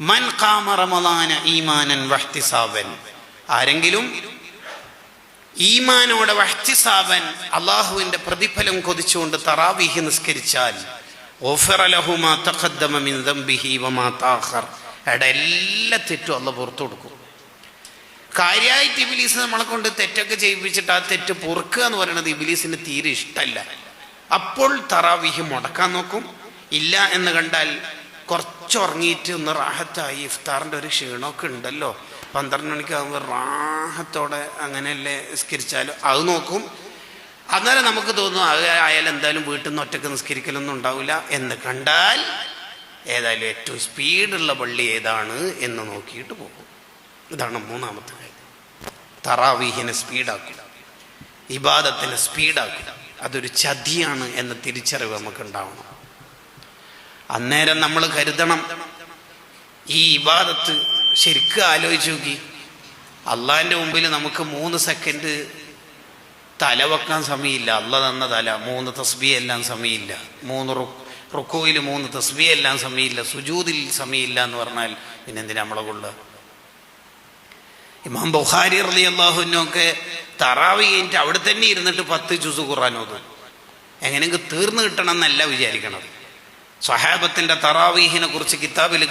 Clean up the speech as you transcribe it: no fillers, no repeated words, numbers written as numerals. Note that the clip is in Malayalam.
മൻ ഖാമ റമളാന ഈമാനൻ വഹ്തിസാബൻ, ആരെങ്കിലും ഈമാനോടെ വഹ്തിസാബൻ അള്ളാഹുവിന്റെ പ്രതിഫലം കൊതിച്ചുകൊണ്ട് തറാവീഹ് നിസ്കരിച്ചാൽ ഗുഫിറ ലഹു മാ തഖദ്ദമ മിൻ ദംബിഹി വമാ തഅഖർ, എല്ലാ തെറ്റും അള്ളാഹ് പുറത്തു കൊടുക്കും. കാര്യമായിട്ട് ഇബ്ലീസ് നമ്മളെ കൊണ്ട് തെറ്റൊക്കെ ചെയ്യിപ്പിച്ചിട്ട് ആ തെറ്റ് പൊറുക്കുക എന്ന് പറയുന്നത് ഇബ്ലീസിന് തീരെ ഇഷ്ടമല്ല. അപ്പോൾ തറാവീഹ് മുടക്കാൻ നോക്കും. ഇല്ല എന്ന് കണ്ടാൽ കുറച്ചുറങ്ങിയിട്ട് ഒന്ന് റാഹത്തായി, ഇഫ്താറിൻ്റെ ഒരു ക്ഷീണമൊക്കെ ഉണ്ടല്ലോ, 12 മണിക്കാകുമ്പോൾ റാഹത്തോടെ അങ്ങനെയല്ലേ നിസ്കരിച്ചാലും അത് നോക്കും. അന്നേരം നമുക്ക് തോന്നും അത് ആയാലും എന്തായാലും വീട്ടിൽ നിന്ന് ഒറ്റക്ക് നിസ്കരിക്കലൊന്നും ഉണ്ടാവില്ല എന്ന് കണ്ടാൽ ഏതായാലും ഏറ്റവും സ്പീഡുള്ള പള്ളി ഏതാണ് എന്ന് നോക്കിയിട്ട് പോകും. ഇതാണ് മൂന്നാമത്തെ കാര്യം. തറാവീഹിനെ സ്പീഡാക്കുക, ഇബാദത്തിനെ സ്പീഡാക്കുക. അതൊരു ചതിയാണ് എന്ന തിരിച്ചറിവ് നമുക്കുണ്ടാവണം. അന്നേരം നമ്മൾ കരുതണം, ഈ ഇബാദത്ത് ശരിക്കും ആലോചിച്ച് നോക്കി, അള്ളാഹിൻ്റെ മുമ്പിൽ നമുക്ക് 3 സെക്കൻഡ് തല വെക്കാൻ സമയമില്ല. അള്ളാഹ് തന്ന തല 3 തസ്ബീഹ് എല്ലാം സമയമില്ല, 3 റുക്കൂയിൽ 3 തസ്ബീഹ് എല്ലാം സമയമില്ല, സുജൂദിൽ സമയമില്ല എന്ന് പറഞ്ഞാൽ പിന്നെന്തിനാ നമ്മളെ കൊള്ളുക? ഇമാം ബുഖാരി റളിയല്ലാഹു അൻഹു ഒക്കെ തറാവീഹ് കഴിഞ്ഞിട്ട് അവിടെ തന്നെ ഇരുന്നിട്ട് 10 ജുസ് ഖുർആൻ ഓതും. എങ്ങനെയെങ്കിലും തീർന്നു കിട്ടണം എന്നല്ല വിചാരിക്കണത്. സ്വഹാബത്തിന്റെ തറാവീഹിനെ കുറിച്ച് കിതാബിൽ